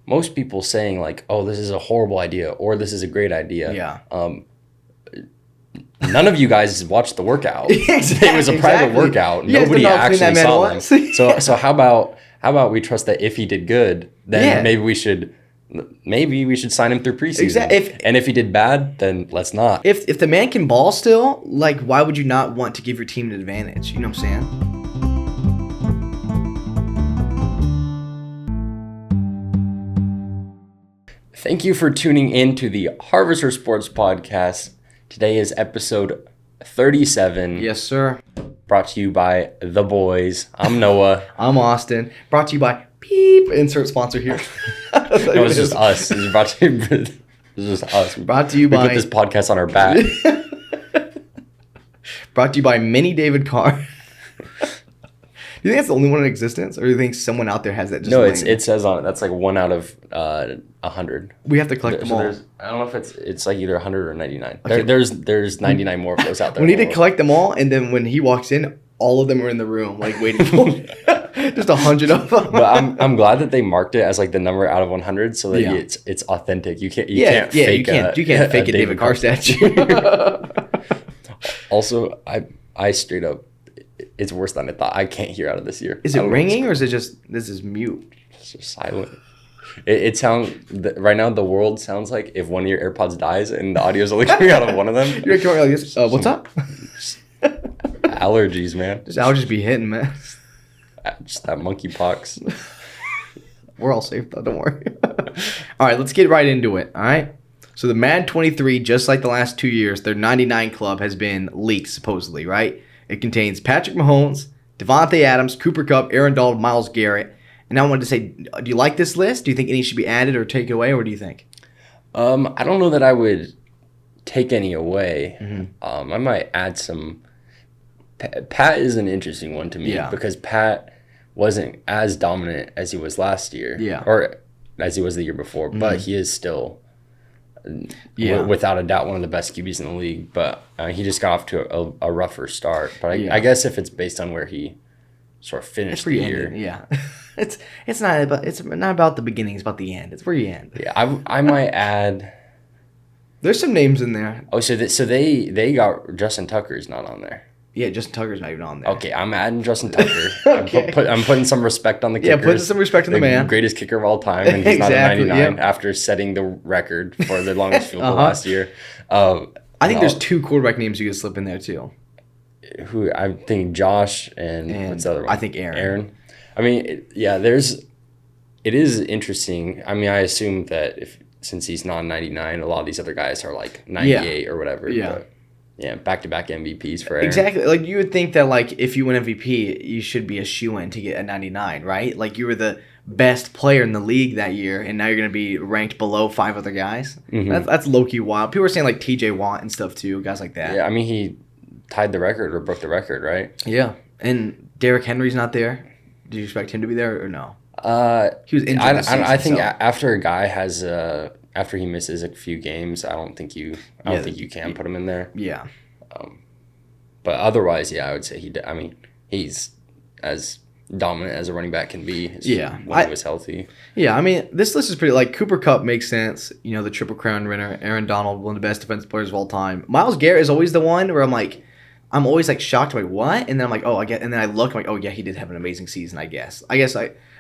most people saying like, "Oh, this is a horrible idea," or "This is a great idea." Yeah. None of you guys watched the workout. Exactly, It was a private workout. You guys Nobody don't know how clean actually that man saw was. them. So how about we trust that if he did good, then maybe we should sign him through preseason. Exactly. And if he did bad, then let's not. If the man can ball still, like, why would you not want to give your team an advantage? You know what I'm saying? Thank you for tuning in to the Harvester Sports Podcast. Today is episode 37. Yes, sir. Brought to you by The Boys. I'm Noah. I'm Austin. Brought to you by Beep. Insert sponsor here. No, it's just us. It's just us. Brought to you by... We put this podcast on our back. Brought to you by Mini David Carr. Do you think that's the only one in existence? Or do you think someone out there has that? No, it says on it. That's like 1 out of 100. We have to collect them all. I don't know if it's like either 100 or 99. Okay. There's 99 more of those out there. We need to collect them all, and then when he walks in, all of them are in the room, like waiting for him. Just 100 of them. But I'm glad that they marked it as like the number out of 100, so that it's authentic. You can't fake you can't fake a David Carr statue. Also, I straight up, it's worse than I thought. I can't hear out of this ear. Is it ringing or is it just this is mute? It's just silent. It sounds right now. The world sounds like if one of your AirPods dies and the audio is only coming out of one of them. You're going like this. What's up? Allergies, man. Just allergies be hitting, man. Just that monkeypox. We're all safe though. Don't worry. All right, let's get right into it. All right. So the Madden 23, just like the last 2 years, their 99 club has been leaked supposedly, right? It contains Patrick Mahomes, Devontae Adams, Cooper Kupp, Aaron Donald, Myles Garrett. And I wanted to say, do you like this list? Do you think any should be added or taken away? Or what do you think? I don't know that I would take any away. Mm-hmm. I might add some. Pat is an interesting one to me because Pat wasn't as dominant as he was last year. Or as he was the year before. Mm-hmm. But he is still, without a doubt, one of the best QBs in the league. But he just got off to a rougher start. But I guess if it's based on where he sort of finished the year. Yeah. It's not about the beginning, it's about the end. It's where you end. Yeah, I might add. There's some names in there. Oh, so they got Justin Tucker's not on there. Yeah, Justin Tucker's not even on there. Okay, I'm adding Justin Tucker. Okay. I'm putting some respect on the kicker. Yeah, putting some respect on the man. Greatest kicker of all time, and he's not a 99 after setting the record for the longest field goal last year. I think there's 2 quarterback names you could slip in there too. Who I'm thinking Josh and what's the other one? I think Aaron. I mean, it is interesting. I mean, I assume that since he's not 99, a lot of these other guys are like 98 or whatever. Yeah. But yeah, back-to-back MVPs for Aaron. Exactly. Like, you would think that, like, if you win MVP, you should be a shoo-in to get a 99, right? Like, you were the best player in the league that year, and now you're going to be ranked below 5 other guys. Mm-hmm. That's low-key wild. People are saying, like, TJ Watt and stuff, too, guys like that. Yeah, I mean, he tied the record or broke the record, right? Yeah. And Derrick Henry's not there. Do you expect him to be there or no? He was injured this season, I think after a guy has after he misses a few games, I don't think you can put him in there. Yeah. But otherwise, I would say he's as dominant as a running back can be. When he was healthy. Yeah, I mean, this list is pretty, like, Cooper Kupp makes sense. You know, the Triple Crown winner. Aaron Donald, one of the best defensive players of all time. Myles Garrett is always the one where I'm always like shocked, like, what? And then I'm like, oh, and then I look, I'm like, oh yeah, he did have an amazing season, I guess.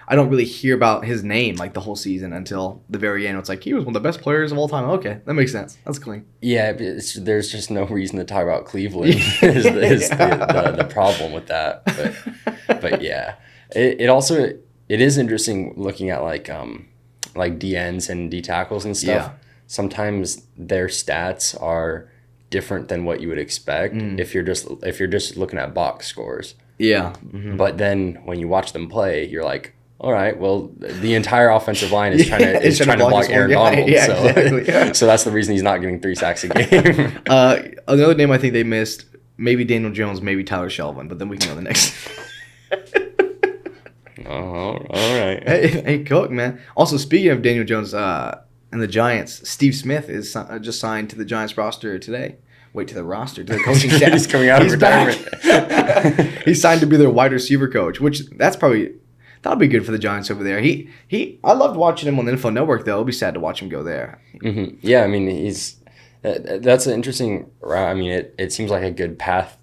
I don't really hear about his name like the whole season until the very end. It's like, he was one of the best players of all time. Okay, that makes sense. That's clean. Yeah, there's just no reason to talk about Cleveland is the problem with that. But yeah, it is interesting looking at like DNs and D tackles and stuff. Yeah. Sometimes their stats are different than what you would expect if you're just looking at box scores. Yeah. Mm-hmm. But then when you watch them play, you're like, all right, well, the entire offensive line is trying to block Aaron Donald. Yeah, exactly. Yeah. So that's the reason he's not getting 3 sacks a game. Another name I think they missed, maybe Daniel Jones, maybe Tyler Shelvin, but then we can go to the next. All right. Hey, Cook, man. Also, speaking of Daniel Jones and the Giants, Steve Smith is just signed to the Giants roster today. To the coaching staff. He's coming out of retirement. He's signed to be their wide receiver coach, which that's That'll be good for the Giants over there. I loved watching him on the Info Network, though. It'll be sad to watch him go there. Mm-hmm. Yeah, I mean, that's an interesting route. I mean, it seems like a good path.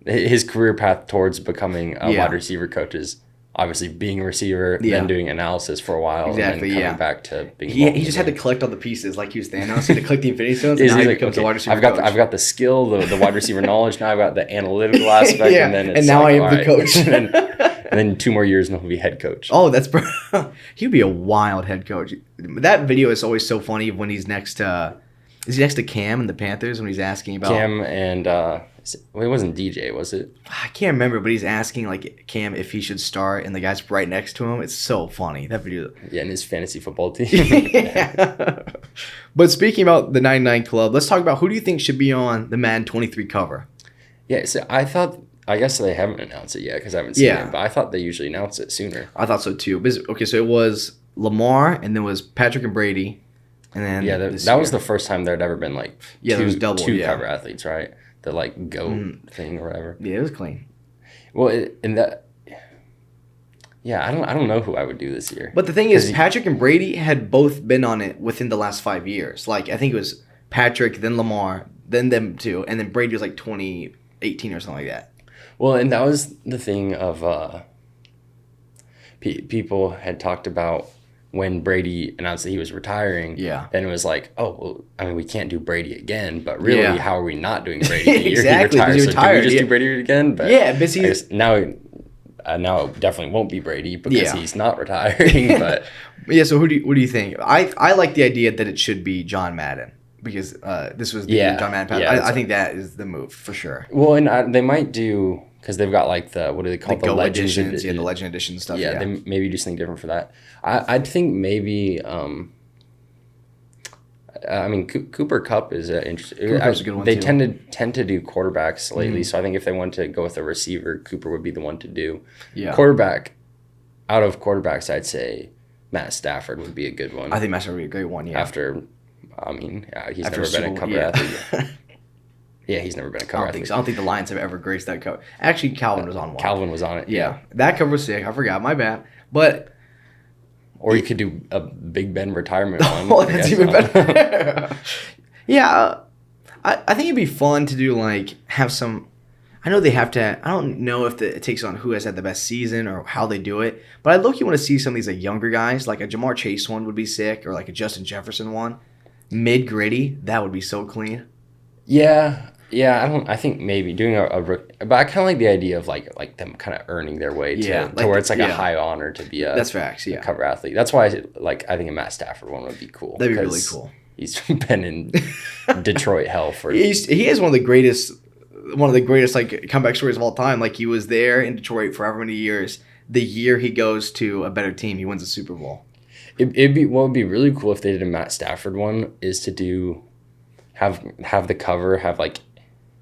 His career path towards becoming a wide receiver coach is obviously being a receiver, then doing analysis for a while, and then coming back to being. He just had to collect all the pieces like he was Thanos. He had to collect the Infinity Stones, and now he becomes a wide receiver coach. I've got the skill, the wide receiver knowledge. Now I've got the analytical aspect, and then it's now I am the coach. and then 2 more years, and he'll be head coach. Oh, he'd be a wild head coach. That video is always so funny when he's next to. Is he next to Cam and the Panthers when he's asking about Cam and it wasn't DJ, was it? I can't remember, but he's asking like Cam if he should start, and the guy's right next to him. It's so funny, that video. Yeah, in his fantasy football team. Yeah. But speaking about the 99 Club, let's talk about who do you think should be on the Madden 23 cover? Yeah, so I guess they haven't announced it yet because I haven't seen it, but I thought they usually announce it sooner. I thought so too. Okay, so it was Lamar, and then it was Patrick and Brady. And then that was the first time there'd ever been like two cover athletes, right? The like GOAT thing or whatever. Yeah, it was clean. Well, I don't know who I would do this year. But the thing is, Patrick and Brady had both been on it within the last 5 years. Like I think it was Patrick, then Lamar, then them two, and then Brady was like 2018 or something like that. Well, and that was the thing of people had talked about. When Brady announced that he was retiring, then it was like, oh, well, I mean, we can't do Brady again, but really, how are we not doing Brady? Exactly, he retired. So do we just do Brady again? But but now it definitely won't be Brady because he's not retiring. But so what do you think? I like the idea that it should be John Madden because this was the John Madden. I think that is the move for sure. Well, and they might do. Because they've got like what do they call the Legends editions? The Legend Edition stuff. Yeah, they maybe do something different for that. I think maybe. I mean, Cooper Kupp is interesting. Cooper's a good one they too. tend to do quarterbacks lately, so I think if they want to go with a receiver, Cooper would be the one to do. Yeah. Quarterback, out of quarterbacks, I'd say Matt Stafford would be a good one. I think Matt Stafford would be a great one. Yeah. He's never been a cover athlete. Yeah, he's never been a cover athlete. I don't think the Lions have ever graced that cover. Actually, Calvin was on one. Calvin was on it. Yeah. That cover was sick. I forgot. My bad. But. Or you could do a Big Ben retirement one. Oh, that's even better. Yeah. I think it'd be fun to do, like, have some. I know they have to. I don't know if it takes on who has had the best season or how they do it. But I look, you want to see some of these like younger guys. Like a Jamar Chase one would be sick. Or like a Justin Jefferson one. Mid gritty. That would be so clean. Yeah. Yeah, I think maybe doing but I kind of like the idea of like them kind of earning their way to where it's like a high honor to be that's facts, a cover athlete. That's why I think a Matt Stafford one would be cool. That'd be really cool. He's been in Detroit hell for. He is one of the greatest like comeback stories of all time. Like he was there in Detroit for however many years. The year he goes to a better team, he wins a Super Bowl. What would be really cool if they did a Matt Stafford one is to do have the cover have like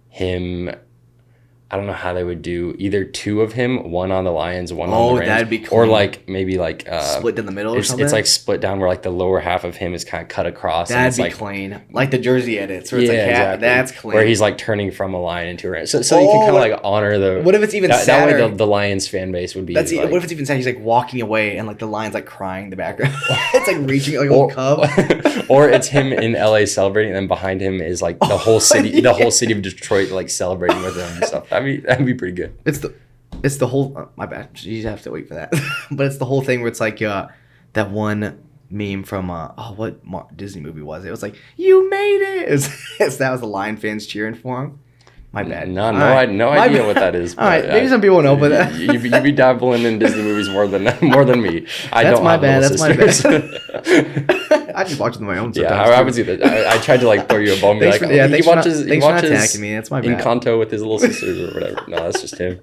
him. I don't know how they would do either two of him, one on the Lions, one on the Rams. That'd be cool. Or like maybe like split down the middle or something. It's like split down where like the lower half of him is kind of cut across. That'd be clean. Like the jersey edits where it's like exactly. That's clean. Where he's like turning from a lion into a ram. So you can kind of like honor the. What if it's even sadder? That way the Lions fan base would be. What if it's even sad? He's like walking away and like the lion's like crying in the background. It's like reaching like a little cub. Or it's him in LA celebrating, and then behind him is like the whole city, the whole city of Detroit like celebrating with him and stuff. That'd be pretty good. It's the whole my bad. You have to wait for that. But it's the whole thing where it's like that one meme from what Disney movie was it? It was like you made it. That was the Lion fans cheering for him. My bad. No idea what that is. All right, maybe some people know, but you be dabbling in Disney movies more than me. That's my bad. I just watch them on my own. Yeah, I would do that. I tried to like throw you a bone. Thanks for attacking me. That's my bad. Encanto with his little sisters or whatever. No, that's just him.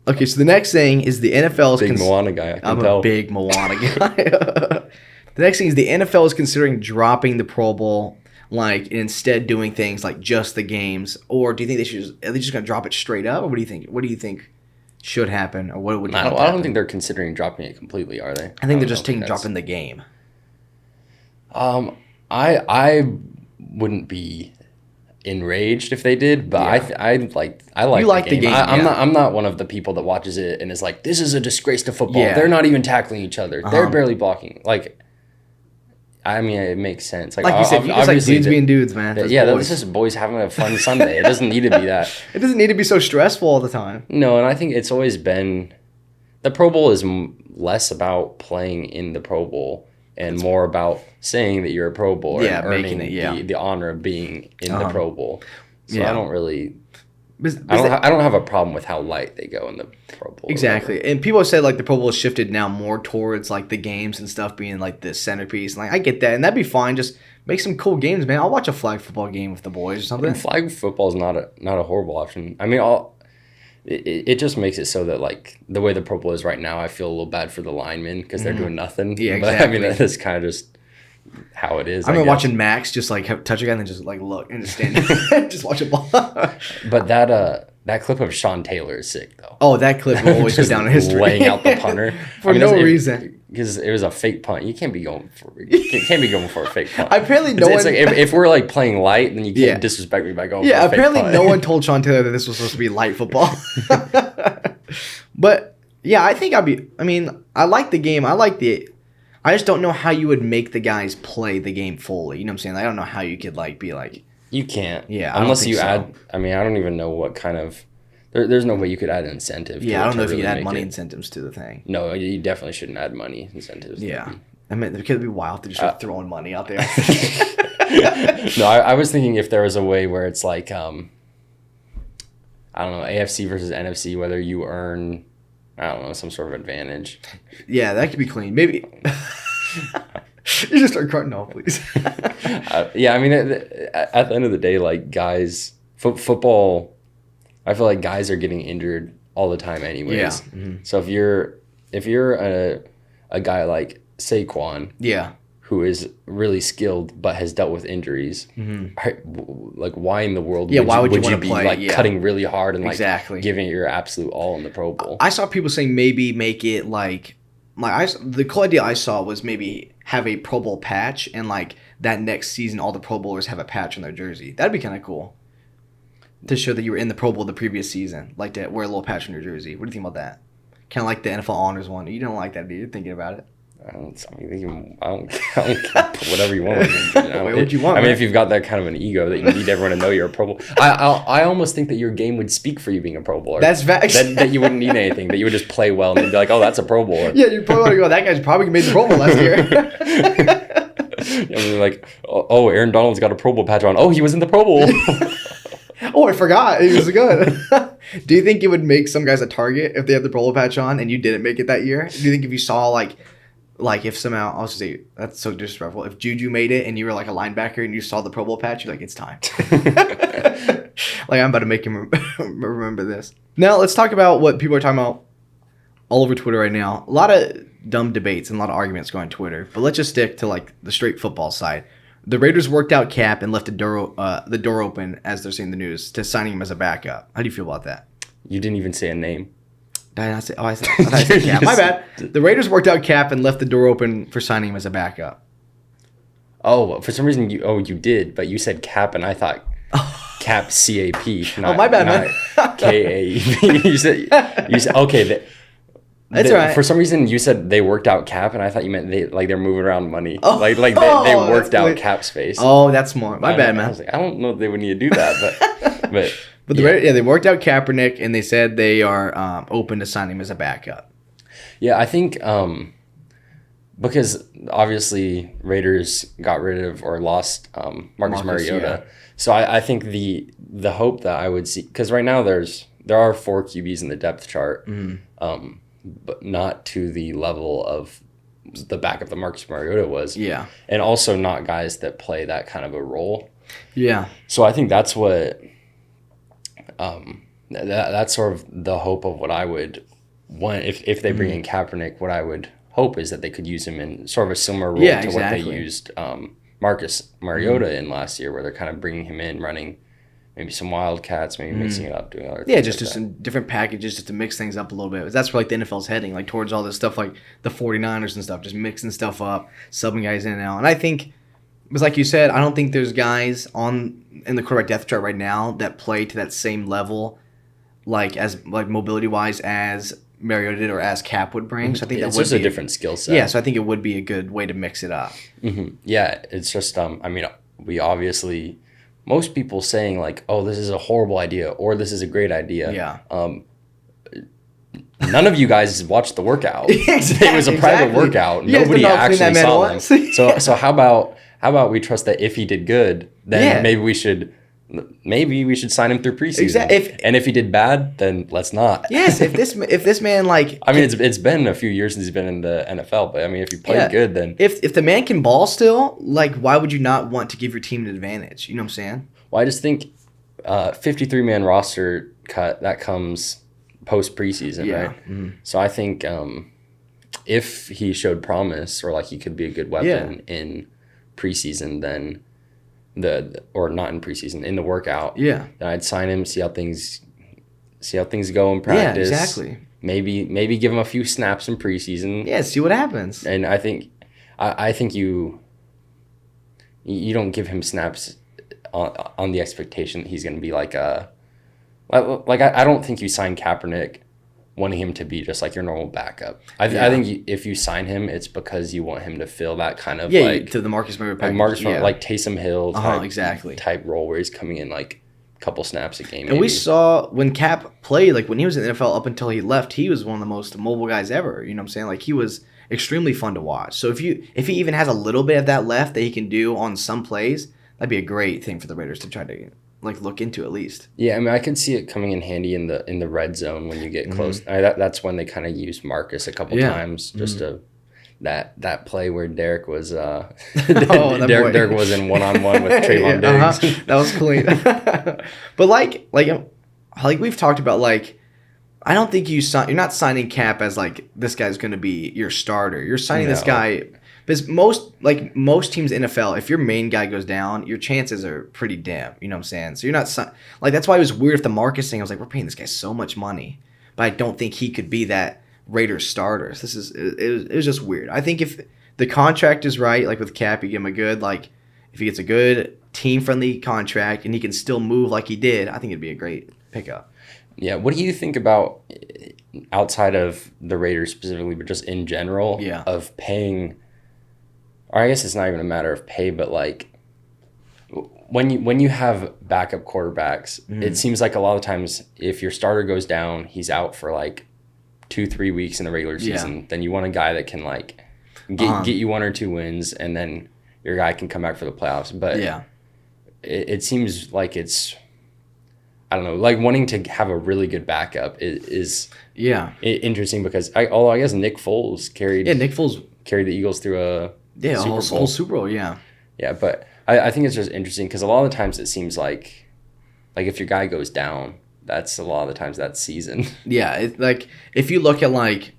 Okay, so the next thing is the NFL's big Moana guy. I'm a big Moana guy. The next thing is the NFL is considering dropping the Pro Bowl, like and instead doing things like just the games. Or do you think are they just going to drop it straight up, or what do you think? What do you think should happen, or what would? I don't think they're considering dropping it completely, are they? I think they're just dropping the game. I wouldn't be enraged if they did, but I like the game. I'm not one of the people that watches it and is like, this is a disgrace to football. They're not even tackling each other. They're barely blocking. Like, I mean, it makes sense. Like you said, it's like dudes being dudes, man. This is boys having a fun Sunday. It doesn't need to be that. It doesn't need to be so stressful all the time. No, and I think it's always been the Pro Bowl is less about playing in the Pro Bowl and more about saying that you're a Pro Bowler and earning the honor of being in the Pro Bowl. So I don't really... I don't have a problem with how light they go in the Pro Bowl. Exactly. And people have said, like, the Pro Bowl has shifted now more towards, like, the games and stuff being, like, the centerpiece. And, like, I get that. And that'd be fine. Just make some cool games, man. I'll watch a flag football game with the boys or something. And flag football is not a horrible option. I mean, it just makes it so that, like, the way the Pro Bowl is right now, I feel a little bad for the linemen because they're doing nothing. Yeah, exactly. But, I mean, that's kind of just how it is. I remember watching Max just, like, touch a guy and then just, like, look and just stand there. Just watch a ball. But that clip of Sean Taylor is sick, though. Oh, that clip will always go down in history. Laying out the punter. For no reason. Because it was a fake punt. You can't be going for a fake punt. Apparently it's like if we're like playing light, then you can't disrespect me by going for a fake punt. Yeah, apparently no one told Sean Taylor that this was supposed to be light football. But, yeah, I think I like the game. I just don't know how you would make the guys play the game fully. You know what I'm saying? I don't know how you could, like, be like... You can't. Yeah, unless you add... I mean, I don't even know what kind of... There's no way you could add an incentive. Yeah, I don't know if you could add money incentives to the thing. No, you definitely shouldn't add money incentives. Yeah. I mean, it could be wild to just start throwing money out there. No, I was thinking if there was a way where it's like, I don't know, AFC versus NFC, whether you earn, I don't know, some sort of advantage. Yeah, that could be clean. Maybe... You just start cutting off, please. Yeah, I mean, at the end of the day, like, guys, football, I feel like guys are getting injured all the time anyways. Yeah. Mm-hmm. So if you're a guy like Saquon, who is really skilled but has dealt with injuries, like, why in the world would you be like cutting really hard and like giving it your absolute all in the Pro Bowl? I saw people saying maybe make it like the cool idea I saw was maybe have a Pro Bowl patch and like that next season all the Pro Bowlers have a patch on their jersey. That'd be kind of cool to show that you were in the Pro Bowl the previous season, like to wear a little patch on your jersey. What do you think about that? Kind of like the NFL honors one. You don't like that, do you? You're thinking about it. I don't put whatever you want. Wait, what do you want? I mean, if you've got that kind of an ego that you need everyone to know you're a Pro Bowl, I almost think that your game would speak for you being a Pro Bowler. That's facts. That you wouldn't need anything. That you would just play well and be like, oh, that's a Pro Bowler. Yeah, you're probably go. That guy's probably made the Pro Bowl last year. I mean, like, oh, Aaron Donald's got a Pro Bowl patch on. Oh, he was in the Pro Bowl. Oh, I forgot. He was good. Do you think it would make some guys a target if they have the Pro Bowl patch on and you didn't make it that year? Do you think if you saw like if somehow, I'll just say, that's so disrespectful. If Juju made it and you were like a linebacker and you saw the Pro Bowl patch, you're like, it's time. Like, I'm about to make him remember this. Now, let's talk about what people are talking about all over Twitter right now. A lot of dumb debates and a lot of arguments going on Twitter. But let's just stick to, like, the straight football side. The Raiders worked out Cap and left the door open, as they're saying in the news, to signing him as a backup. How do you feel about that? You didn't even say a name. Did I say? Oh, I said Cap. My bad. The Raiders worked out Cap and left the door open for signing him as a backup. Oh, for some reason you did, but you said Cap, and I thought Cap CAP. Not, my bad, man. KAP. You said okay. That's right. For some reason, you said they worked out Cap, and I thought you meant they're moving around money. Oh, they worked out Cap space. Oh, that's smart. My bad, man. I was like, I don't know if they would need to do that, but. But they worked out Kaepernick, and they said they are open to signing him as a backup. Yeah, I think because obviously Raiders got rid of or lost Marcus Mariota. Yeah. So I think the hope that I would see, because right now there are 4 QBs in the depth chart, but not to the level of the backup that Marcus Mariota was. Yeah. And also not guys that play that kind of a role. Yeah. So I think that's what... that's sort of the hope of what I would want if they bring in Kaepernick. What I would hope is that they could use him in sort of a similar role to what they used Marcus Mariota in last year, where they're kind of bringing him in, running maybe some Wildcats, maybe mixing it up, doing other things. Yeah, just in different packages, just to mix things up a little bit. That's where like the NFL's heading, like towards all this stuff, like the 49ers and stuff, just mixing stuff up, subbing guys in and out. And I think Because like you said, I don't think there's guys in the quarterback depth chart right now that play to that same level, like mobility wise as Mariota did or as Cap would bring. So I think it's just a different skill set. Yeah, so I think it would be a good way to mix it up. Mm-hmm. Yeah, it's just I mean, we obviously most people saying like, oh, this is a horrible idea or this is a great idea. Yeah. None of you guys watched the workout. Exactly, it was a private workout. Nobody actually saw them. So how about we trust that if he did good, then maybe we should sign him through preseason. Exactly. And if he did bad, then let's not. Yes, if this man like I mean it's been a few years since he's been in the NFL, but I mean if he played good then if the man can ball still, like why would you not want to give your team an advantage? You know what I'm saying? Well, I just think 53-man roster cut that comes post preseason, right? Mm-hmm. So I think if he showed promise or like he could be a good weapon in preseason, then or not in preseason, in the workout, then I'd sign him, see how things go in practice. Yeah, exactly. Maybe give him a few snaps in preseason. Yeah, see what happens. And I think you don't give him snaps on the expectation that he's going to be like I don't think you sign Kaepernick wanting him to be just like your normal backup. I think if you sign him, it's because you want him to fill that kind of to the Marcus Murray package. Like Taysom Hill type role where he's coming in like a couple snaps a game. And we saw when Cap played, like when he was in the NFL up until he left, he was one of the most mobile guys ever. You know what I'm saying? Like he was extremely fun to watch. So if he even has a little bit of that left that he can do on some plays, that'd be a great thing for the Raiders to try to look into at least. Yeah, I mean, I can see it coming in handy in the red zone when you get close. That's when they kind of used Marcus a couple times just to that play where Derek was Derek was in one-on-one with Trayvon Diggs. That was clean. But like we've talked about, like I don't think you're not signing Cap as like this guy's going to be your starter. You're signing this guy. Because most teams in NFL, if your main guy goes down, your chances are pretty dim. You know what I'm saying? So you're not like that's why it was weird with the Marcus thing. I was like, we're paying this guy so much money, but I don't think he could be that Raiders starter. So it was just weird. I think if the contract is right, like with Cap, you give him a good if he gets a good team friendly contract and he can still move like he did, I think it'd be a great pickup. Yeah. What do you think about outside of the Raiders specifically, but just in general of paying? Or I guess it's not even a matter of pay, but like when you have backup quarterbacks, it seems like a lot of times if your starter goes down, he's out for like 2-3 weeks in the regular season. Then you want a guy that can like get you 1 or 2 wins, and then your guy can come back for the playoffs. But it seems like it's, I don't know, like wanting to have a really good backup is interesting because although I guess Nick Foles carried the Eagles through a whole Super Bowl, Yeah, but I think it's just interesting because a lot of the times it seems like if your guy goes down, that's a lot of the times that season. Yeah, like if you look at like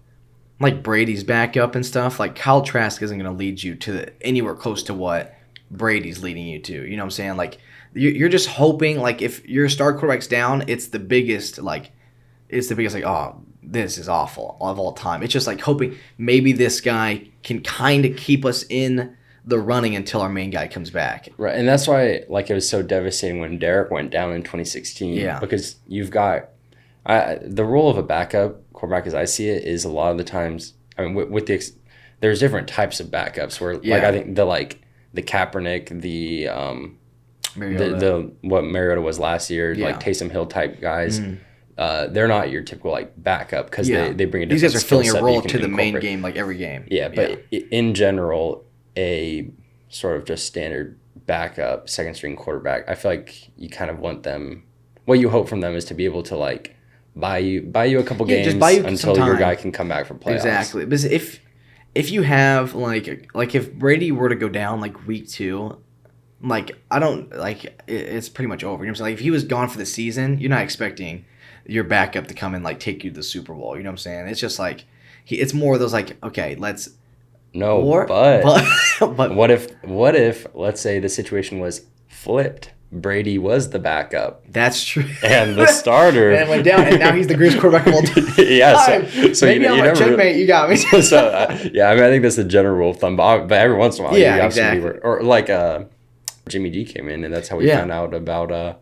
Brady's backup and stuff, like Kyle Trask isn't going to lead you to anywhere close to what Brady's leading you to. You know what I'm saying? Like you're just hoping like if your star quarterback's down, it's the biggest oh, this is awful of all time. It's just like hoping maybe this guy can kind of keep us in the running until our main guy comes back. Right, and that's why like it was so devastating when Derek went down in 2016. Yeah, because you've got the role of a backup quarterback, as I see it, is a lot of the times. I mean, there's different types of backups where like I think the Kaepernick, the what Mariota was last year, like Taysom Hill type guys. They're not your typical like backup because they bring a different these guys are filling a role to the main game like every game. Yeah, but in general, a sort of just standard backup second string quarterback, I feel like you kind of want them. What you hope from them is to be able to like buy you a couple games until your guy can come back for playoffs. Exactly, because if you have like if Brady were to go down like week 2. Like I don't like it's pretty much over. You know what I'm saying? Like if he was gone for the season, you're not expecting your backup to come and like take you to the Super Bowl. You know what I'm saying? It's just like it's more of those like, okay, let's but what if let's say the situation was flipped Brady was the backup. That's true. And the starter. And it went down, and now he's the greatest quarterback of all time. Yeah, so maybe I'm a checkmate. You got me. Yeah, I mean, I think that's the general rule of thumb. But every once in a while, yeah, you exactly. Or like Jimmy G came in, and that's how we found out about the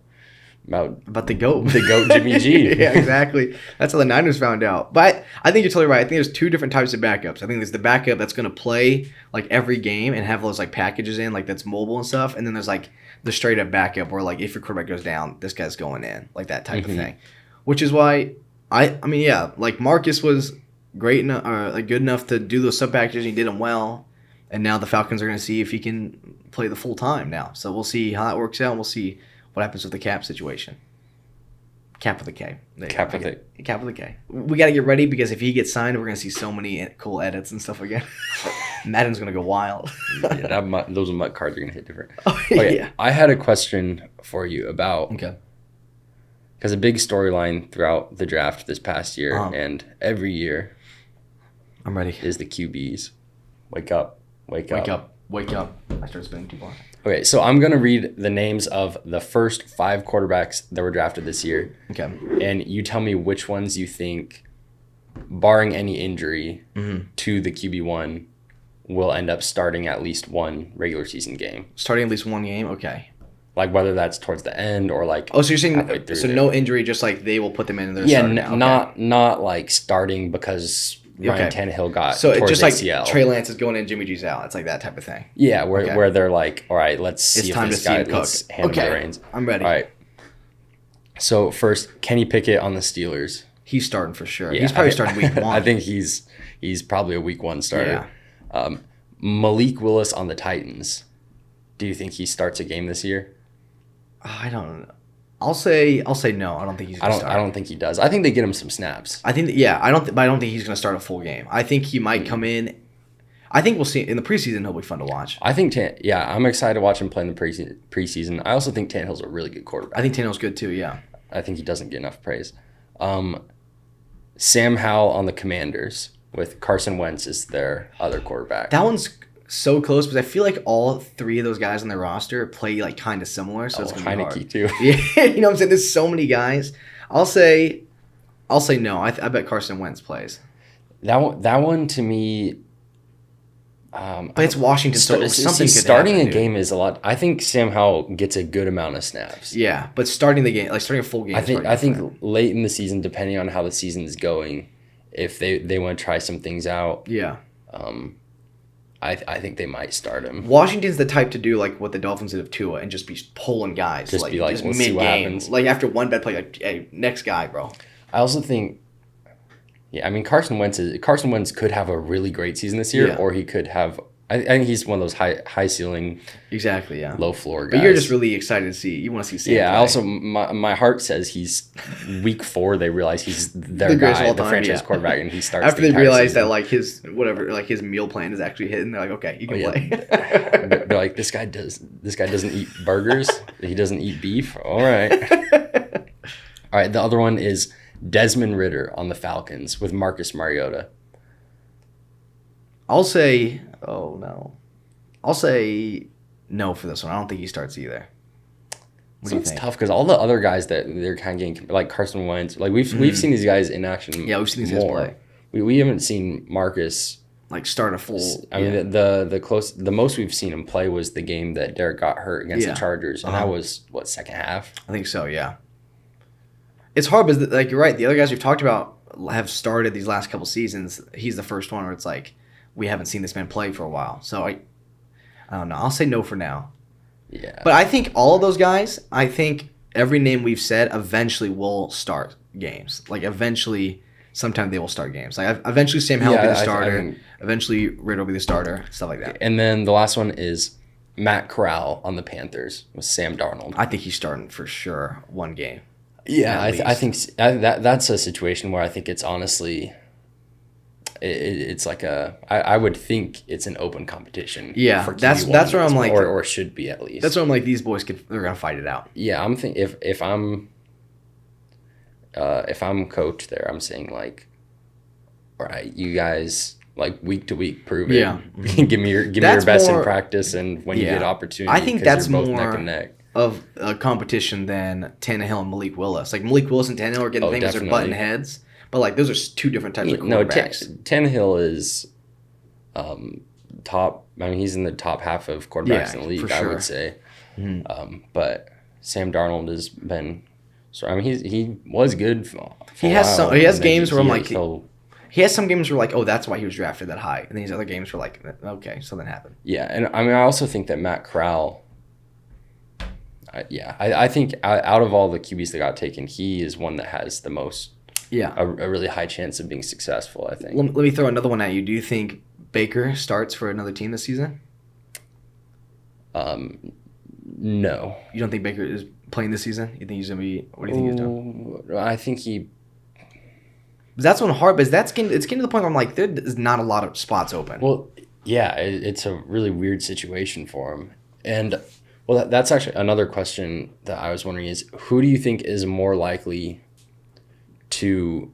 GOAT. The GOAT, Jimmy G. Yeah, exactly. That's how the Niners found out. But I think you're totally right. I think there's two different types of backups. I think there's the backup that's going to play like every game and have those like packages in, like that's mobile and stuff. And then there's like the straight up backup where like if your quarterback goes down, this guy's going in, like that type of thing. Which is why I mean, yeah, like Marcus was great enough, like good enough to do those sub packages. He did them well. And now the Falcons are going to see if he can play the full time now. So we'll see how that works out. We'll see what happens with the cap situation. Cap with a K. Cap with a K. We got to get ready because if he gets signed, we're going to see so many cool edits and stuff again. Madden's going to go wild. Yeah, those MUT cards are going to hit different. Okay, yeah. I had a question for you about... Okay. Because a big storyline throughout the draft this past year and every year... I'm ready. ...is the QBs. Wake up. Wake up. I started spinning too far. Okay, so I'm going to read the names of the first 5 quarterbacks that were drafted this year. Okay. And you tell me which ones you think, barring any injury to the QB1, will end up starting at least one regular season game. Starting at least one game? Okay. Like whether that's towards the end or like... Oh, so you're saying so no injury, just like they will put them in their starting? Yeah, not like starting because... Ryan Tannehill got so it's just ACL. Like Trey Lance is going in, Jimmy G's out. It's like that type of thing. Yeah, where they're like, all right, let's see if this guy let's handle the reins. I'm ready. All right. So first, Kenny Pickett on the Steelers. He's starting for sure. Yeah, he's probably starting week 1. I think he's probably a week 1 starter. Yeah. Malik Willis on the Titans. Do you think he starts a game this year? I don't know. I'll say no. I don't think he's going to start. I don't think he does. I think they get him some snaps. I think I don't think he's going to start a full game. I think he might come in. I think we'll see in the preseason. He'll be fun to watch. I think I'm excited to watch him play in the preseason. I also think Tannehill's a really good quarterback. I think Tannehill's good too. Yeah. I think he doesn't get enough praise. Sam Howell on the Commanders with Carson Wentz as their other quarterback. That one's so close because I feel like all 3 of those guys on their roster play like kind of similar, so it's gonna be hard. too. Yeah, you know what I'm saying? There's so many guys. I'll say no. I bet Carson Wentz plays. That one to me. But it's Washington, so something could starting happen, a game is a lot. I think Sam Howell gets a good amount of snaps. Yeah, but starting the game, like starting a full game. I think late in the season, depending on how the season is going, if they want to try some things out. Yeah. I think they might start him. Washington's the type to do like what the Dolphins did of Tua and just be pulling guys. Just let's see what happens. Like after one bad play, like, hey, next guy, bro. I also think, I mean, Carson Wentz could have a really great season this year, or he could have. I think he's one of those high ceiling, exactly, yeah, low floor guys. But you're just really excited to see. You want to see Sam. Yeah, play. Also my heart says he's week 4. They realize he's their guy, the franchise quarterback, and he starts after they realize that like his his meal plan is actually hitting. They're like, okay, you can play. They're like, this guy doesn't eat burgers. He doesn't eat beef. All right. All right. The other one is Desmond Ridder on the Falcons with Marcus Mariota. I'll say no for this one. I don't think he starts either. So it's tough because all the other guys that they're kind of getting, like Carson Wentz, like we've seen these guys in action. Yeah, we've seen these guys play. We haven't seen Marcus like start a full. I mean, the most we've seen him play was the game that Derek got hurt against the Chargers, and that was second half. I think so. Yeah. It's hard because like you're right. The other guys we've talked about have started these last couple seasons. He's the first one where it's like we haven't seen this man play for a while. So I don't know. I'll say no for now. Yeah. But I think all of those guys, I think every name we've said eventually will start games. Like eventually, sometime they will start games. Like eventually Sam Howell will be the starter. Eventually Ridder will be the starter. Stuff like that. And then the last one is Matt Corral on the Panthers with Sam Darnold. I think he's starting for sure one game. Yeah, I think that's a situation where I think it's honestly... It's like I would think it's an open competition. Yeah, for that's where I'm like, or should be at least. That's where I'm like, these boys they're gonna fight it out. Yeah, I'm thinking if I'm coach there, I'm saying like, all right, you guys like week to week prove it. Yeah, give me your best in practice, and when you get opportunity, I think that's both more neck and neck. of competition than Tannehill and Malik Willis. Like Malik Willis and Tannehill are getting things that are button heads, but like those are two different types of quarterbacks. No, Tannehill is top. I mean, he's in the top half of quarterbacks in the league. I would say, but Sam Darnold has been. So I mean, he was good. He has games where I'm like. He has some games where like, oh, that's why he was drafted that high. And these other games were like, okay, something happened. Yeah, and I mean, I also think that Matt Corral, I think out of all the QBs that got taken, he is one that has the most, a really high chance of being successful, I think. Let me throw another one at you. Do you think Baker starts for another team this season? No. You don't think Baker is playing this season? You think he's going to be, what do you think he's doing? I think he... That's one hard, but it's getting to the point where I'm like, there's not a lot of spots open. Well, yeah, it's a really weird situation for him. And, well, that's actually another question that I was wondering is, who do you think is more likely to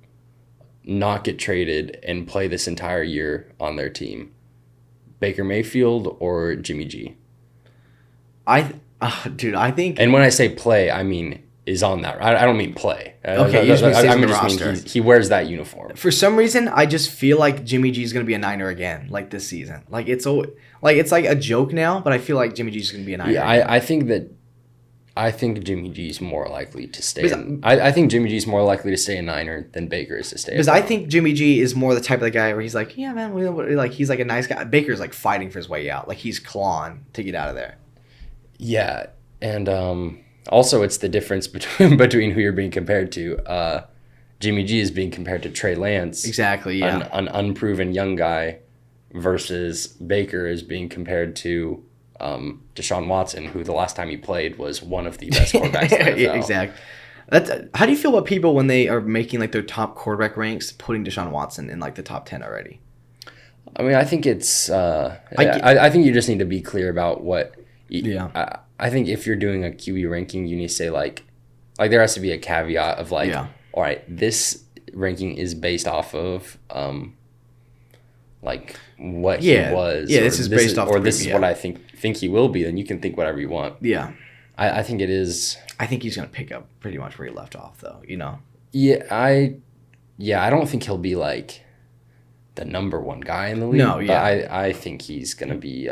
not get traded and play this entire year on their team? Baker Mayfield or Jimmy G? I think... And when I say play, I mean... is on that. I don't mean play. Okay, you just mean the roster. He wears that uniform. For some reason, I just feel like Jimmy G is going to be a Niner again, like this season. Like it's like a joke now, but I feel like Jimmy G is going to be a Niner. Yeah, I think Jimmy G is more likely to stay. I think Jimmy G is more likely to stay a Niner than Baker is to stay. Because I think Jimmy G is more the type of the guy where he's like, yeah, man, like he's like a nice guy. Baker's like fighting for his way out, like he's clawing to get out of there. Yeah, and also, it's the difference between who you're being compared to. Jimmy G is being compared to Trey Lance. Exactly, yeah. An unproven young guy versus Baker is being compared to Deshaun Watson, who the last time he played was one of the best quarterbacks in the NFL. Exactly. How do you feel about people when they are making like their top quarterback ranks, putting Deshaun Watson in like the top 10 already? I mean, I think it's... I think you just need to be clear about what... I think if you're doing a QB ranking, you need to say like there has to be a caveat of like, all right, this ranking is based off of like what he was. Yeah, this is based off. Or this is what I think he will be. Then you can think whatever you want. Yeah, I think it is. I think he's gonna pick up pretty much where he left off, though. You know. Yeah, I don't think he'll be like the number one guy in the league. No, yeah. But I think he's gonna be.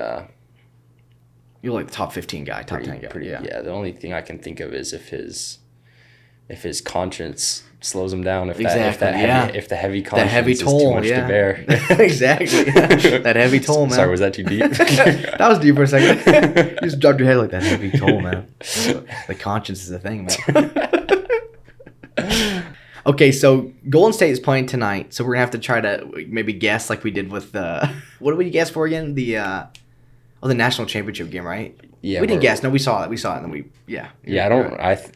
You're like the top 15 guy, top 10 guy. Yeah, the only thing I can think of is if his conscience slows him down. If the heavy conscience is too much to bear. Exactly. That heavy toll, man. Sorry, was that too deep? That was deep for a second. You just dropped your head like that heavy toll, man. The conscience is a thing, man. Okay, so Golden State is playing tonight, so we're gonna have to try to maybe guess like we did with what did we guess for again? The national championship game, right? Yeah, we didn't guess. No, we saw it. And then we, Yeah,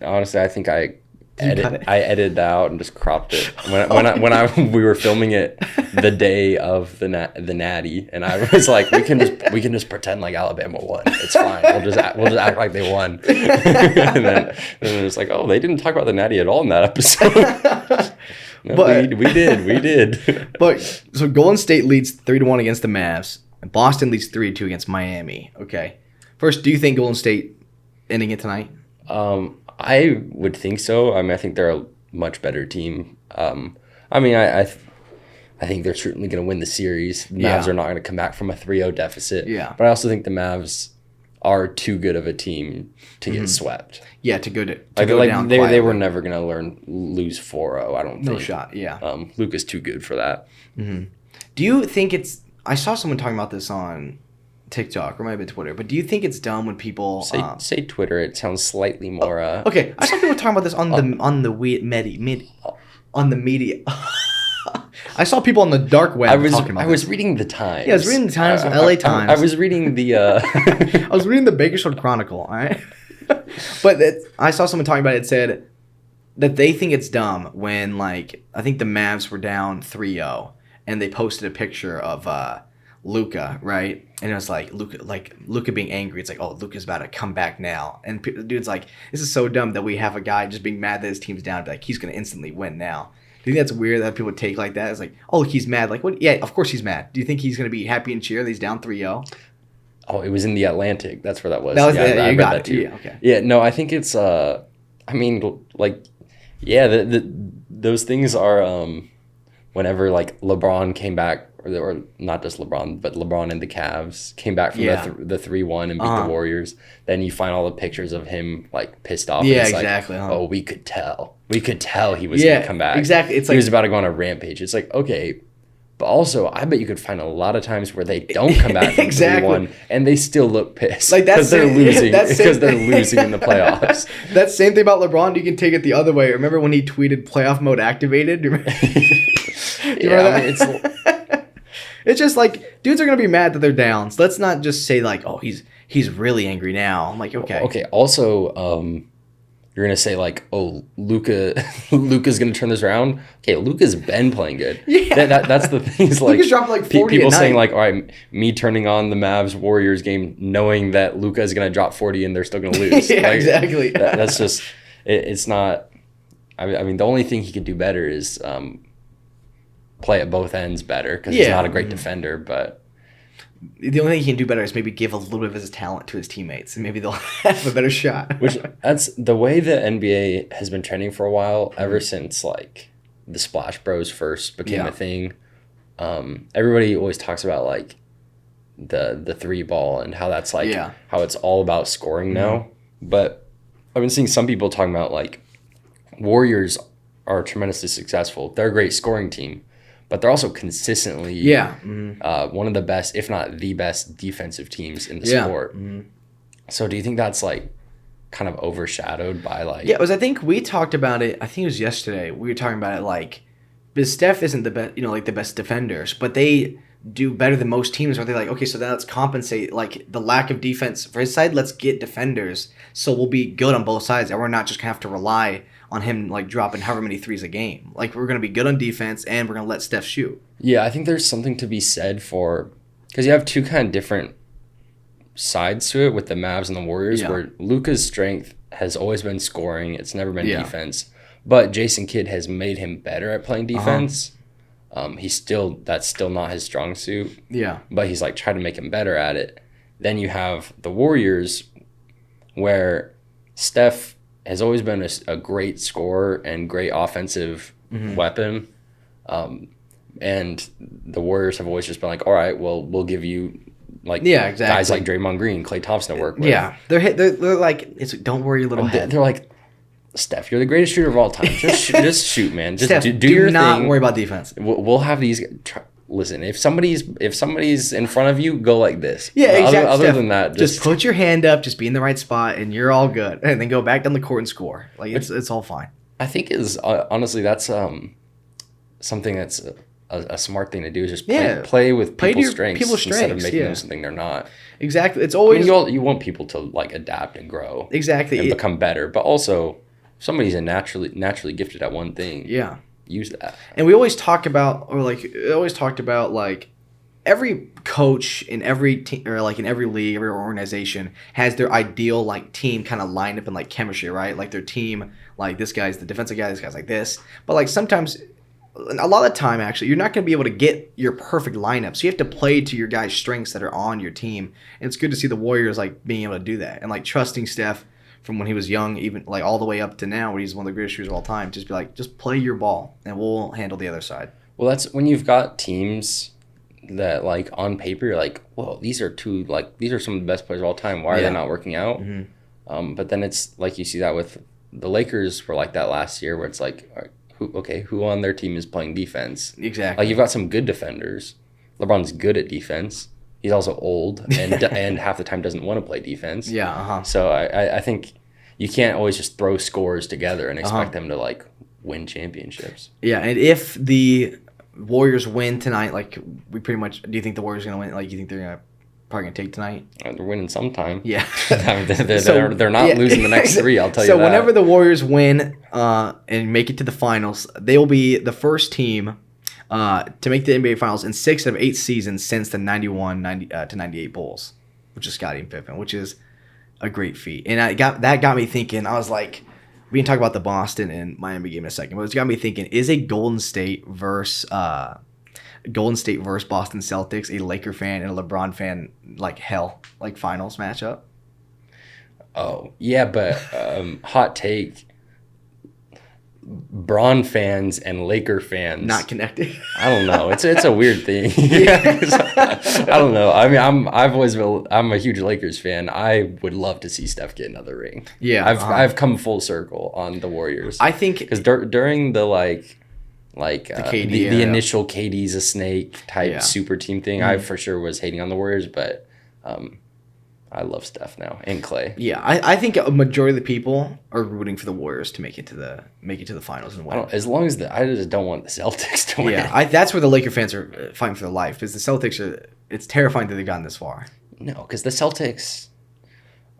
honestly, I think I edited out and just cropped it when we were filming it the day of the Natty, and I was like, we can just pretend like Alabama won. It's fine. We'll just act like they won. and then it's like, oh, they didn't talk about the Natty at all in that episode. No, but we did. But so Golden State leads 3-1 against the Mavs. And Boston leads 3-2 against Miami. Okay. First, do you think Golden State ending it tonight? I would think so. I mean, I think they're a much better team. I mean, I think they're certainly going to win the series. The Mavs are not going to come back from a 3-0 deficit. Yeah. But I also think the Mavs are too good of a team to get swept. Yeah, to go down. They were never going to lose 4-0, I don't think. No shot, yeah. Luka's too good for that. Mm-hmm. Do you think it's... I saw someone talking about this on TikTok or maybe Twitter, but do you think it's dumb when people say Twitter? It sounds slightly more. Okay, I saw people talking about this on the media. I saw people on the dark web talking about I was reading the Times. Yeah, I was reading the Times, LA Times. I was reading the. I was reading the Bakersfield Chronicle. All right, but I saw someone talking about it. It said that they think it's dumb when like I think the Mavs were down 3-0. And they posted a picture of Luka, right? And it was like Luka being angry. It's like, oh, Luka's about to come back now. And the dude's like, this is so dumb that we have a guy just being mad that his team's down. Like, he's going to instantly win now. Do you think that's weird that people take like that? It's like, oh, he's mad. Like, what? Yeah, of course he's mad. Do you think he's going to be happy and cheer that he's down 3-0? Oh, it was in the Atlantic. That's where that was. That was I read that too. Yeah, okay. Yeah, no, I think it's I mean, like, yeah, those things are whenever like LeBron came back, or not just LeBron, but LeBron and the Cavs came back from the 3-1 and beat the Warriors. Then you find all the pictures of him like pissed off. Yeah, and it's exactly. Like, oh, we could tell he was gonna come back. Exactly. It's he was about to go on a rampage. It's like, okay. But also, I bet you could find a lot of times where they don't come back from 3-1 and they still look pissed. Like because they're losing. Because they're losing in the playoffs. That same thing about LeBron, you can take it the other way. Remember when he tweeted playoff mode activated? Do you remember that? It's just like, dudes are going to be mad that they're down. So let's not just say like, oh, he's really angry now. I'm like, okay. Okay, also, you're going to say like, oh, Luka's going to turn this around? Okay, Luka's been playing good. Yeah. That's the thing. Is like, Luka's dropping like 40 people a night. saying like, all right, me turning on the Mavs Warriors game knowing that Luka is going to drop 40 and they're still going to lose. Yeah, like, exactly. That's just, it's not, I mean, the only thing he could do better is play at both ends better because he's not a great defender, but... The only thing he can do better is maybe give a little bit of his talent to his teammates, and maybe they'll have a better shot. Which that's the way the NBA has been trending for a while, ever since like the Splash Bros first became a thing. Everybody always talks about like the 3 ball and how that's like how it's all about scoring now. But I've been seeing some people talking about like Warriors are tremendously successful. They're a great scoring team. But they're also consistently one of the best, if not the best, defensive teams in the sport. So do you think that's like kind of overshadowed by like... Yeah, I think we talked about it, I think it was yesterday. We were talking about it like, because Steph isn't the best, like the best defenders, but they do better than most teams where they're like, okay, so then let's compensate like the lack of defense for his side. Let's get defenders. So we'll be good on both sides. And we're not just going to have to rely on him like dropping however many threes a game. Like we're going to be good on defense and we're going to let Steph shoot. Yeah, I think there's something to be said for, because you have two kind of different sides to it with the Mavs and the Warriors, where Luka's strength has always been scoring. It's never been defense. But Jason Kidd has made him better at playing defense. That's still not his strong suit. Yeah. But he's like trying to make him better at it. Then you have the Warriors, where Steph has always been a great scorer and great offensive weapon. And the Warriors have always just been like, all right, well, we'll give you like guys like Draymond Green, Klay Thompson to work with. Yeah, they're like, don't worry, little head. They're like, Steph, you're the greatest shooter of all time. Just shoot, man. Just Steph, do your thing. Do not worry about defense. We'll have these. Listen, if somebody's in front of you, go like this. Yeah, exactly. Other Steph, than that, just put your hand up, just be in the right spot, and you're all good. And then go back down the court and score. Like it's all fine. I think is honestly that's something that's a smart thing to do is just play with people's strengths instead of making them something they're not. Exactly. It's always you want people to like adapt and grow. Exactly. And become better, but also if somebody's naturally gifted at one thing. Yeah. Use that. And we always talk about, like every coach in every team or like in every league, every organization has their ideal like team kind of lined up in like chemistry, right? Like their team, like this guy's the defensive guy, this guy's like this. But like sometimes, a lot of the time actually, you're not going to be able to get your perfect lineup. So you have to play to your guys' strengths that are on your team. And it's good to see the Warriors like being able to do that and like trusting Steph from when he was young, even like all the way up to now, where he's one of the greatest shooters of all time. Just be like, just play your ball, and we'll handle the other side. Well, that's when you've got teams that like on paper, you're like, whoa, these are some of the best players of all time. Why are they not working out? But then it's like you see that with the Lakers were like that last year, where it's like, who on their team is playing defense? Exactly. Like you've got some good defenders. LeBron's good at defense. He's also old and half the time doesn't want to play defense. Yeah. So I think you can't always just throw scores together and expect them to like win championships. Yeah, and if the Warriors win tonight, like we pretty much, do you think the Warriors are gonna win? Like you think they're probably gonna take tonight? They're winning sometime. Yeah. they're not losing the next 3. I'll tell you that. So whenever the Warriors win and make it to the finals, they will be the first team to make the NBA Finals in 6 out of 8 seasons since the 91 to 98 Bulls, which is Scottie and Pippen, which is a great feat. And that got me thinking. I was like, we can talk about the Boston and Miami game in a second, but it's got me thinking: is a Golden State versus Golden State versus Boston Celtics, a Laker fan and a LeBron fan, finals matchup. Oh, yeah, but hot take. Bron fans and Laker fans not connected. I don't know. It's a weird thing. I don't know. I mean, I'm a huge Lakers fan. I would love to see Steph get another ring. Yeah, I've come full circle on the Warriors. I think because during the the initial KD's a snake type super team thing, I for sure was hating on the Warriors, but I love Steph now and Clay. Yeah, I think a majority of the people are rooting for the Warriors to make it to the finals and win. As long as I just don't want the Celtics to win. Yeah, that's where the Laker fans are fighting for their life, because the Celtics it's terrifying that they've gotten this far. No, because the Celtics,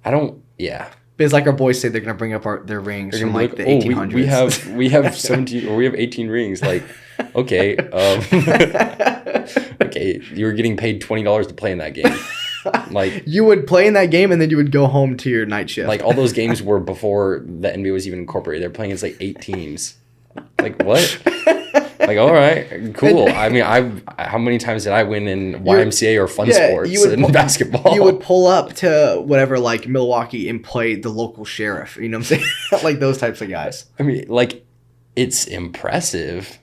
Because like our boys say, they're gonna bring up their rings from like the 1800s. We have 17 or we have 18 rings. Like, okay, okay, you were getting paid $20 to play in that game. Like, you would play in that game and then you would go home to your night shift. Like, all those games were before the NBA was even incorporated. They're playing against like 8 teams. Like, what? Like, all right, cool. I mean, how many times did I win in YMCA or fun sports in basketball? You would pull up to whatever, like Milwaukee, and play the local sheriff. You know what I'm saying? Like those types of guys. I mean, like, it's impressive.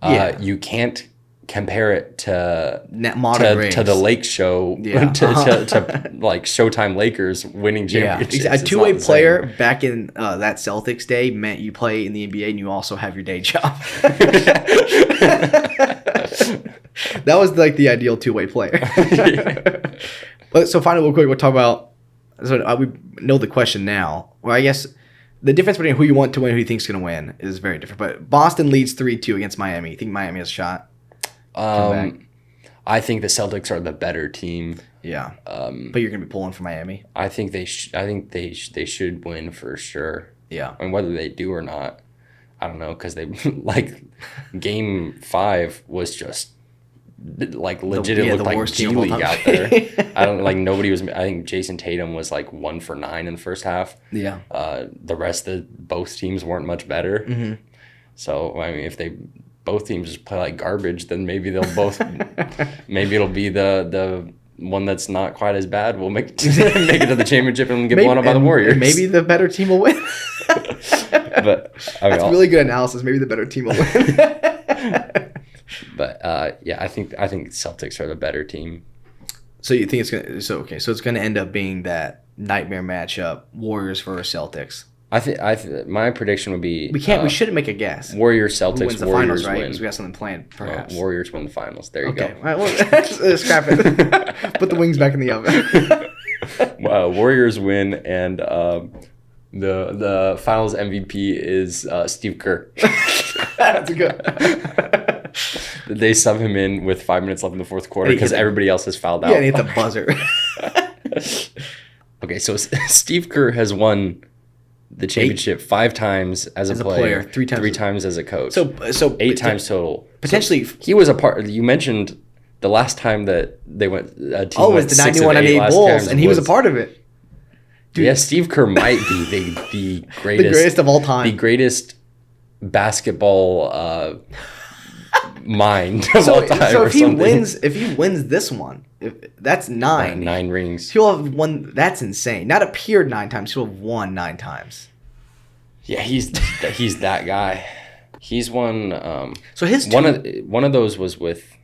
You can't compare it to the Lake Show, to like Showtime Lakers winning championships. A two-way player back in that Celtics day meant you play in the NBA and you also have your day job. That was like the ideal two-way player. But so finally, real quick, we'll talk about. So we know the question now. Well, I guess the difference between who you want to win and who you think is going to win is very different. But Boston leads 3-2 against Miami. You think Miami has a shot? I think the Celtics are the better team. Yeah. But you're gonna be pulling for Miami. I think they should win for sure. Yeah. And whether they do or not, I don't know, because they like Game 5 was just like legit. It looked like G League out there. Nobody was. I think Jason Tatum was like 1 for 9 in the first half. Yeah. The rest of both teams weren't much better. Mm-hmm. So I mean, if both teams just play like garbage, then maybe they'll both. Maybe it'll be the one that's not quite as bad will make it to the championship and get blown up by the Warriors. Maybe the better team will win. But I mean, that's really good analysis. Maybe the better team will win. But I think Celtics are the better team. So you think it's gonna? So it's gonna end up being that nightmare matchup: Warriors versus Celtics. I think my prediction would be we shouldn't make a guess. Warriors Celtics. Who wins the Warriors finals, right? win. Because we got something planned, perhaps. Warriors win the finals. There you go. All right, well, scrap it. Put the wings back in the oven. Warriors win, and the finals MVP is Steve Kerr. That's good. They sub him in with 5 minutes left in the fourth quarter because everybody else has fouled out. Yeah, and he hit the buzzer. Okay, so Steve Kerr has won the championship 5 times as a player, 3 times as a coach. So 8 times total. Potentially, he was a part. You mentioned the last time that they went. A team it was the 91-98 Bulls, and he was a part of it. Dude. Yeah, Steve Kerr might be the greatest, the greatest of all time, the greatest basketball mind of all time. So if he wins this one, that's 9. 9 rings. He'll have won. That's insane. Not appeared 9 times. He'll have won 9 times. Yeah, he's that guy. He's won. So his one of those was with.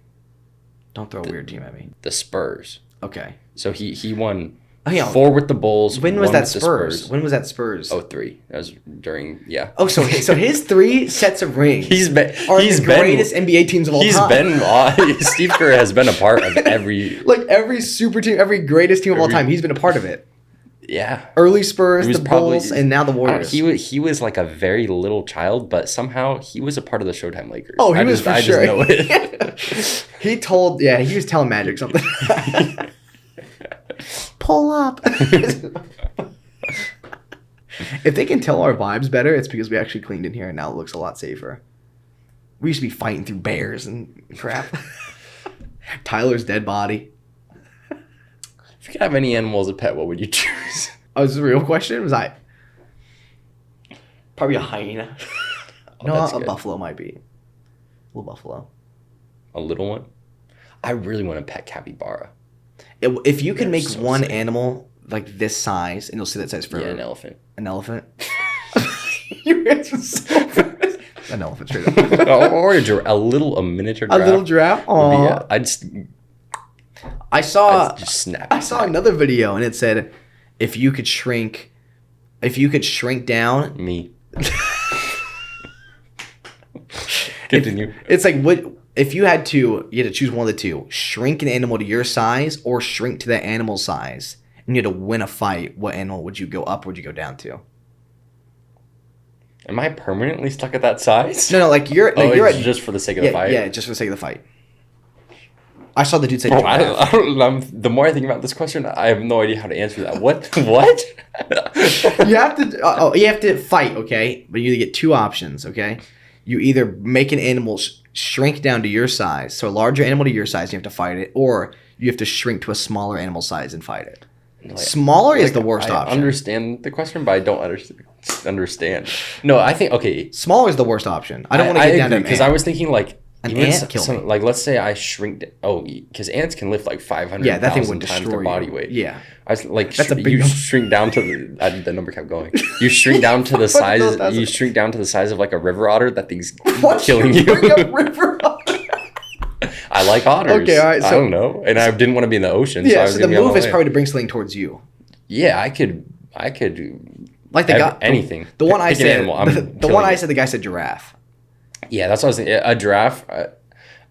Don't throw a weird team at me. The Spurs. Okay. So he won 4 with the Bulls. When was that Spurs? When was that Spurs? 03. That was during So his 3 sets of rings. He's the greatest NBA teams of all time. Steve Kerr has been a part of every every super team, every greatest team of all time. He's been a part of it. Yeah. Early Spurs, the Bulls, and now the Warriors. He was like a very little child, but somehow he was a part of the Showtime Lakers. Oh, he was for sure. I just know it. He was telling Magic something. Pull up. If they can tell our vibes better, it's because we actually cleaned in here and now it looks a lot safer. We used to be fighting through bears and crap. Tyler's dead body. If you could have any animal as a pet, what would you choose? Oh, is this a real question? Probably a hyena. No, a buffalo might be. A little buffalo. A little one? I really want to pet capybara. If you can make one animal like this size, and you'll see that size forever. Yeah, an elephant. An elephant? Your answer's so fast. An elephant, straight up. Or a miniature giraffe. A little giraffe? Aww. I saw another video, and it said, if you could shrink down. Me. Continue. It's like, what if you had to choose one of the two, shrink an animal to your size or shrink to that animal's size, and you had to win a fight, what animal would you go up or would you go down to? Am I permanently stuck at that size? No, like you're just for the sake of the fight? Yeah, just for the sake of the fight. I saw the dude say the more I think about this question, I have no idea how to answer that. What? You have to fight, okay? But you get two options, okay? You either make an animal shrink down to your size, so a larger animal to your size, you have to fight it, or you have to shrink to a smaller animal size and fight it. Smaller is the worst option. I understand the question, but I don't understand. No, I think, okay. Smaller is the worst option. I don't want to get down to because I was thinking like, an ant kill me. Like, let's say I shrink. Because ants can lift like 500,000 times their body weight. Yeah, I was like, you shrink down to the number kept going. You shrink down to the size. You shrink down to the size of like a river otter. That thing's killing you. Bring up river otter? I like otters. Okay, all right. So, I don't know, and I didn't want to be in the ocean. Yeah, so the move is probably to bring something towards you. Yeah, I could. Like the guy, anything. The one I said. The one I said. The guy said giraffe. Yeah, that's what I was thinking.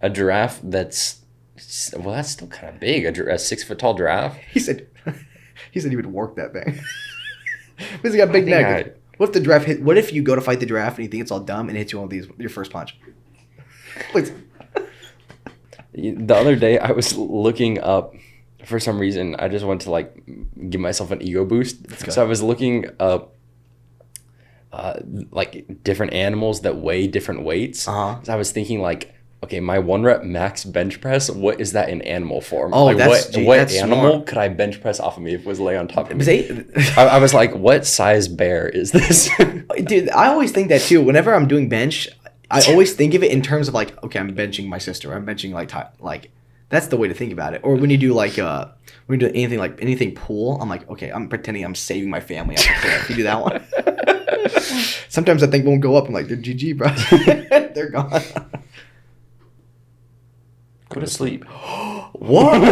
A giraffe that's still kind of big. A 6 foot tall giraffe. He said he would work that thing. Because he got a big neck. What if the giraffe hit? What if you go to fight the giraffe and you think it's all dumb and it hits you with your first punch? Please. The other day I was looking up. For some reason, I just wanted to like give myself an ego boost. So I was looking up like different animals that weigh different weights. So I was thinking like, okay, my 1 rep max bench press, what is that in animal form? Oh, like that's what animal smart. Could I bench press off of me if it was lay on top of me? I was like, what size bear is this? Dude, I always think that too. Whenever I'm doing bench, I always think of it in terms of like, okay, I'm benching my sister. I'm benching like that's the way to think about it. Or when you do like when you do anything pool, I'm like, okay, I'm pretending I'm saving my family off the cliff. You do that one. Sometimes I think won't go up. I'm like, they're GG, bro. They're gone. Go to sleep. What? Why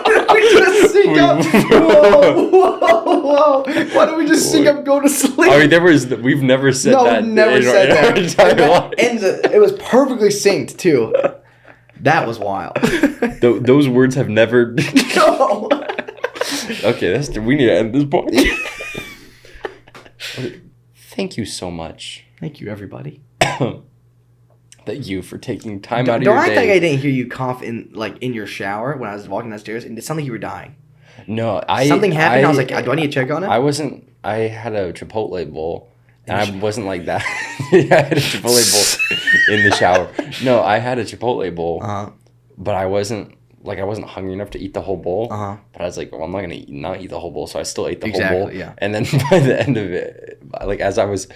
did we just sing up? Whoa. Why did we just sing up go to sleep? I mean, we've never said that. No, never said that. Our entire life. And it was perfectly synced, too. That was wild. Those words have never... No. Okay, we need to end this point. Thank you so much. Thank you, everybody. Thank you for taking time out of your day. Don't act like I didn't hear you cough in your shour when I was walking downstairs, and it sounded like you were dying. No, something happened. I was like, do I need to check on it? I had a Chipotle bowl, and I wasn't like that. I had a Chipotle bowl in the shower. No, I had a Chipotle bowl, but I wasn't hungry enough to eat the whole bowl. But I was like, well, I'm not gonna not eat the whole bowl, so I still ate the whole bowl. Yeah. And then by the end of it, like as I was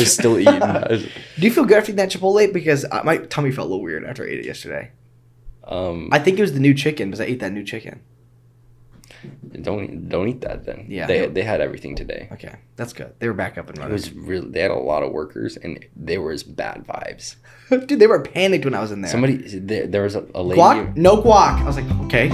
still eating. Do you feel good after eating that Chipotle? Because my tummy felt a little weird after I ate it yesterday. I think it was the new chicken because I ate that new chicken. Don't eat that then. Yeah, they had everything today. Okay, that's good. They were back up and running. It was really, they had a lot of workers and they were bad vibes. Dude, they were panicked when I was in there. There was a lady. Guac? No guac. I was like, okay.